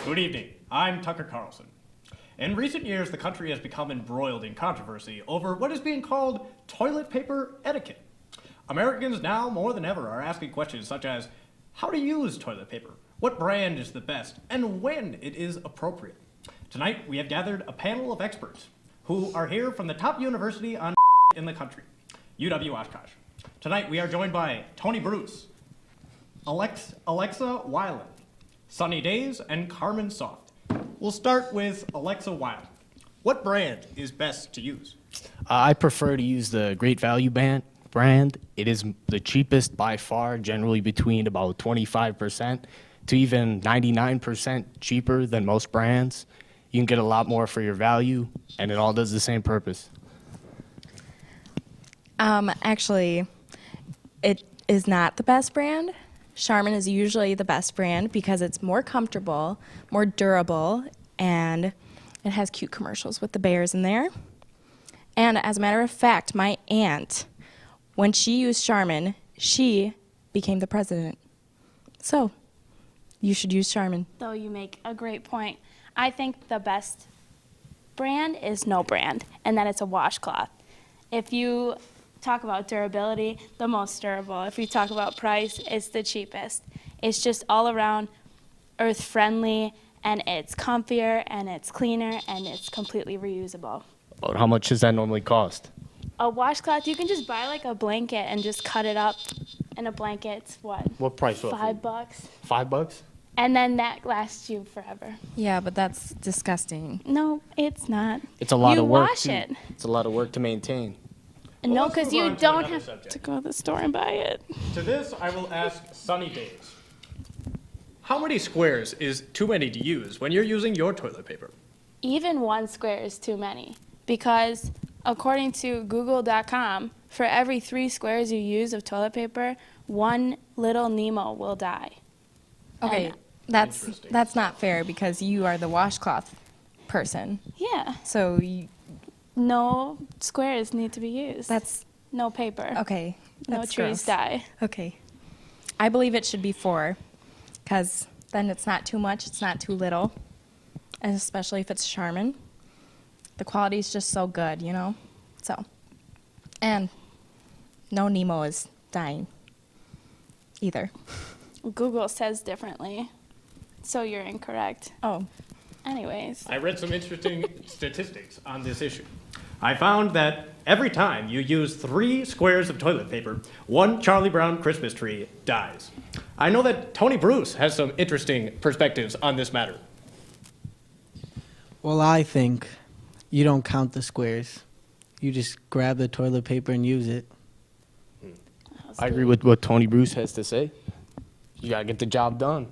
Good evening, I'm Tucker Carlson. In recent years, the country has become embroiled in controversy over what is being called toilet paper etiquette. Americans now more than ever are asking questions such as how to use toilet paper, what brand is the best, and when it is appropriate. Tonight, we have gathered a panel of experts who are here from the top university on in the country, UW-Oshkosh. Tonight, we are joined by Tony Bruce, Alexa Weiland, Sunny Days, and Carmen Soft. We'll start with Alexa Weiland. What brand is best to use? I prefer to use the Great Value brand. It is the cheapest by far, generally between about 25% to even 99% cheaper than most brands. You can get a lot more for your value, and it all does the same purpose. Actually, it is not the best brand. Charmin is usually the best brand because it's more comfortable, more durable, and it has cute commercials with the bears in there. And as a matter of fact, my aunt, when she used Charmin, she became the president. So, you should use Charmin. Though you make a great point. I think the best brand is no brand, and that it's a washcloth. If you talk about durability, the most durable. If you talk about price, it's the cheapest. It's just all around earth friendly, and it's comfier, and it's cleaner, and it's completely reusable. About how much does that normally cost? A washcloth, you can just buy like a blanket and just cut it up. And a blanket's what? What price roughly? $5. $5? And then that lasts you forever. Yeah, but that's disgusting. No, it's not. It's a lot you of work. wash it. It's a lot of work to maintain. Well, No, let's because move you on to don't another have subject. to go to the store and buy it. To this, I will ask Sunny Days. How many squares is too many to use when you're using your toilet paper? Even one square is too many because according to google.com, for every 3 squares you use of toilet paper, one little Nemo will die. Okay, that's not fair because you are the washcloth person. Yeah. So No squares need to be used. that's no paper. okay. No That's trees gross. die. Okay. I believe it should be 4 because then it's not too much, it's not too little, and especially if it's Charmin. The quality is just so good, you know? So, and no Nemo is dying either. Google says differently, so you're incorrect. Oh, Anyways. I read some interesting statistics on this issue. I found that every time you use 3 squares of toilet paper, one Charlie Brown Christmas tree dies. I know that Tony Bruce has some interesting perspectives on this matter. Well, I think you don't count the squares. You just grab the toilet paper and use it. I agree with what Tony Bruce has to say. You gotta get the job done.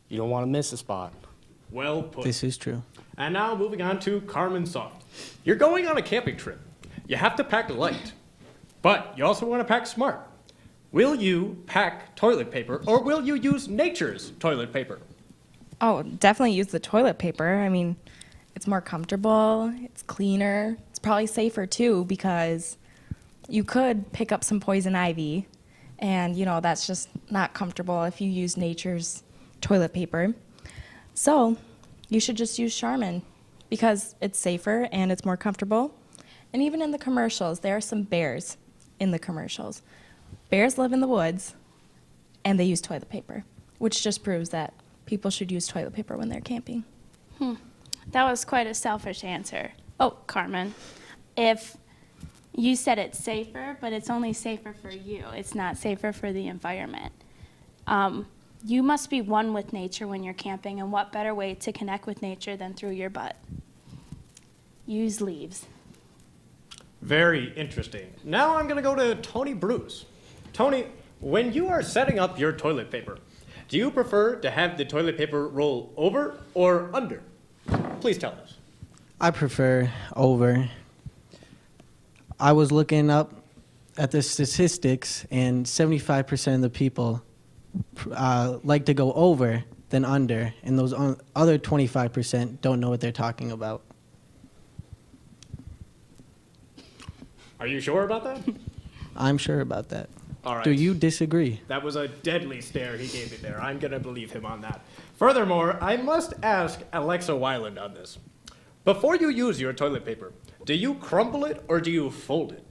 You don't want to miss a spot. Well put. This is true. And now moving on to Carmen Soft. You're going on a camping trip. You have to pack light, but you also want to pack smart. Will you pack toilet paper or will you use nature's toilet paper? oh, definitely use the toilet paper. I mean, it's more comfortable, it's cleaner, it's probably safer too because you could pick up some poison ivy, and you know that's just not comfortable if you use nature's toilet paper. So you should just use Charmin because it's safer and it's more comfortable. And even in the commercials, there are some bears in the commercials. Bears live in the woods and they use toilet paper, which just proves that people should use toilet paper when they're camping. That was quite a selfish answer. Oh, Carmen, if you said it's safer, but it's only safer for you. It's not safer for the environment. You must be one with nature when you're camping, and what better way to connect with nature than through your butt? Use leaves. Very interesting. Now I'm going to go to Tony Bruce. Tony, when you are setting up your toilet paper, do you prefer to have the toilet paper roll over or under? Please tell us. I prefer over. I was looking up at the statistics, and 75% of the people like to go over than under, and those other 25% don't know what they're talking about. Are you sure about that? I'm sure about that. All right. Do you disagree? That was a deadly stare he gave me there. I'm going to believe him on that. Furthermore, I must ask Alexa Weiland on this. Before you use your toilet paper, do you crumple it or do you fold it?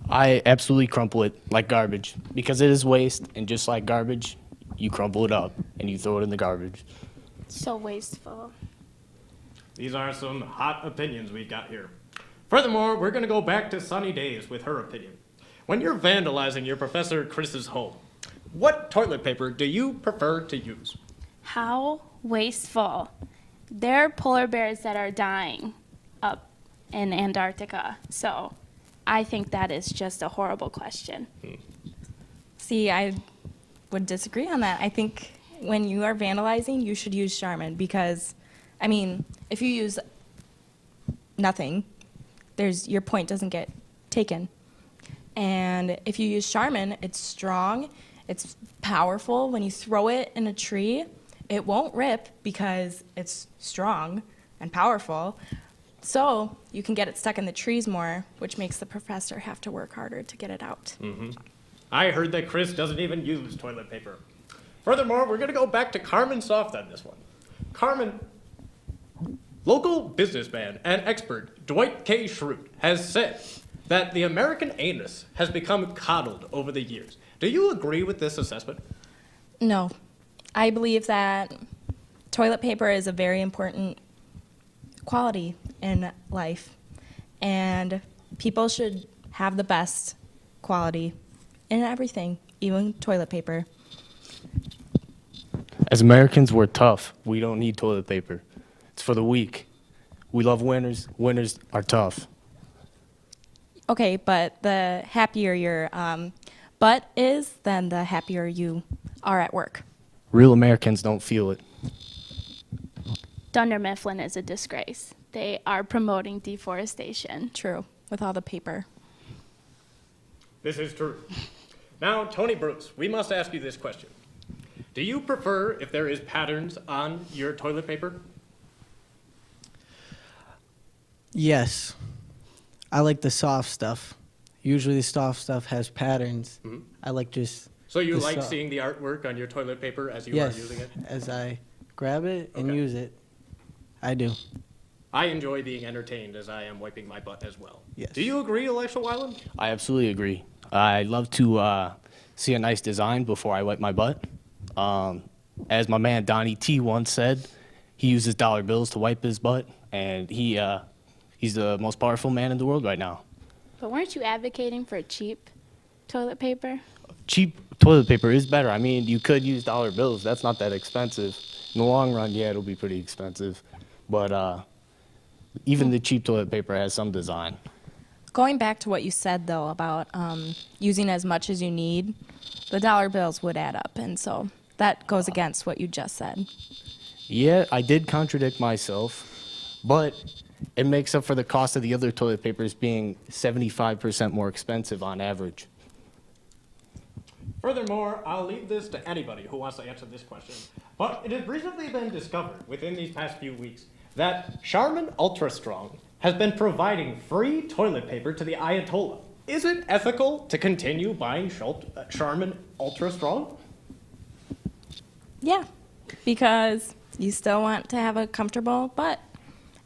I absolutely crumple it like garbage because it is waste, and just like garbage, you crumple it up and you throw it in the garbage. So wasteful. These are some hot opinions we've got here. Furthermore, we're going to go back to Sunny Days with her opinion. When you're vandalizing your Professor Chris's home, what toilet paper do you prefer to use? How wasteful. There are polar bears that are dying up in Antarctica, so I think that is just a horrible question. See, I would disagree on that. I think when you are vandalizing, you should use Charmin because, I mean, if you use nothing, your point doesn't get taken. And if you use Charmin, it's strong, it's powerful. When you throw it in a tree, it won't rip because it's strong and powerful. So you can get it stuck in the trees more, which makes the professor have to work harder to get it out. I heard that Chris doesn't even use toilet paper. Furthermore, we're going to go back to Carmen Soft on this one. Carmen, local businessman and expert Dwight K. Schrute has said that the American anus has become coddled over the years. Do you agree with this assessment? No. I believe that toilet paper is a very important quality in life, and people should have the best quality in everything, even toilet paper. As Americans, we're tough. We don't need toilet paper. It's for the weak. We love winners. Winners are tough. Okay, but the happier your butt is, then the happier you are at work. Real Americans don't feel it. Dunder Mifflin is a disgrace. They are promoting deforestation. True, with all the paper. This is true. Now, Tony Bruce, we must ask you this question. Do you prefer if there is patterns on your toilet paper? Yes. I like the soft stuff. Usually the soft stuff has patterns. I like just So you the like soft. seeing the artwork on your toilet paper as you Yes, are using it? as I grab it and Okay. use it, I do. I enjoy being entertained as I am wiping my butt as well. Yes. Do you agree, Elisha Weiland? I absolutely agree. I love to see a nice design before I wipe my butt. As my man Donnie T once said, he uses dollar bills to wipe his butt, and he's the most powerful man in the world right now. But weren't you advocating for cheap toilet paper? Cheap toilet paper is better. I mean, you could use dollar bills. That's not that expensive. In the long run, yeah, it'll be pretty expensive. But even the cheap toilet paper has some design. Going back to what you said, though, about using as much as you need, the dollar bills would add up, and so that goes against what you just said. Yeah, I did contradict myself, but it makes up for the cost of the other toilet papers being 75% more expensive on average. Furthermore, I'll leave this to anybody who wants to answer this question, but it has recently been discovered within these past few weeks that Charmin Ultra Strong has been providing free toilet paper to the Ayatollah. Is it ethical to continue buying Charmin Ultra Strong? Yeah, because you still want to have a comfortable butt,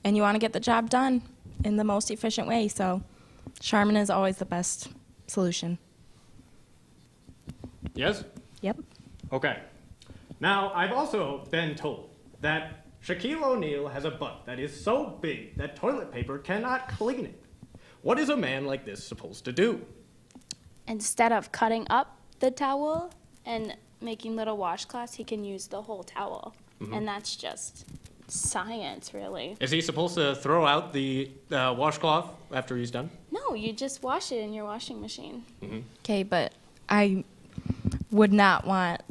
and you want to get the job done in the most efficient way, so Charmin is always the best solution. Yes? Yep. Okay. Now, I've also been told that Shaquille O'Neal has a butt that is so big that toilet paper cannot clean it. What is a man like this supposed to do? Instead of cutting up the towel and making little washcloths, he can use the whole towel. And that's just science, really. Is he supposed to throw out the washcloth after he's done? No, you just wash it in your washing machine. Okay, but I would not want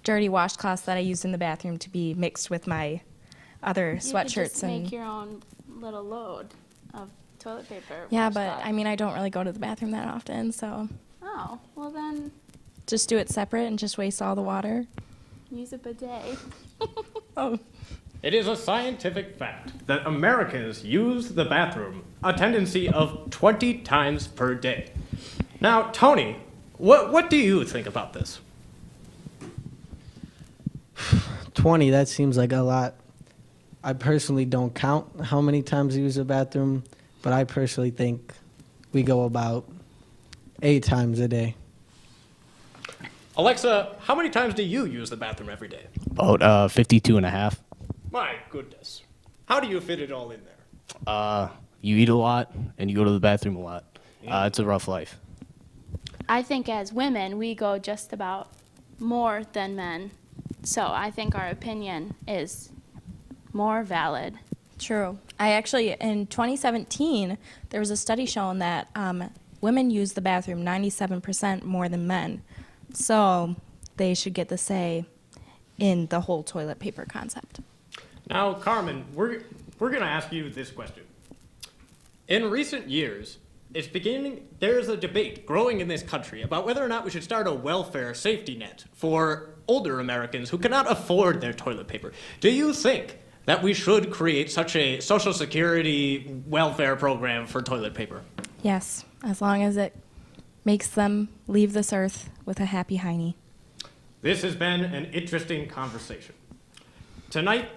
dirty washcloths that I use in the bathroom to be mixed with my other You could sweatshirts just and make your own little load of toilet paper. yeah, but washcloth. I mean I don't really go to the bathroom that often, so Oh, well then, just do it separate and just waste all the water. use a bidet. Oh, It is a scientific fact that Americans use the bathroom a tendency of 20 times per day. Now, Tony, what do you think about this? 20, that seems like a lot. I personally don't count how many times we use the bathroom, but I personally think we go about 8 times a day. Alexa, how many times do you use the bathroom every day? About 52 and a half. My goodness. How do you fit it all in there? You eat a lot and you go to the bathroom a lot. It's a rough life. I think as women, we go just about more than men. So I think our opinion is more valid. true. I actually in 2017 there was a study showing that women use the bathroom 97% more than men, so they should get the say in the whole toilet paper concept. Now, Carmen, we're going to ask you this question. In recent years, there's a debate growing in this country about whether or not we should start a welfare safety net for older Americans who cannot afford their toilet paper. Do you think that we should create such a Social Security welfare program for toilet paper? Yes, as long as it makes them leave this earth with a happy hiney. This has been an interesting conversation. Tonight,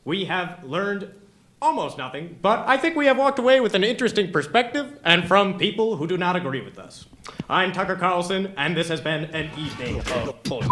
we have learned almost nothing, but I think we have walked away with an interesting perspective and from people who do not agree with us. I'm Tucker Carlson, and this has been an evening of bullshit.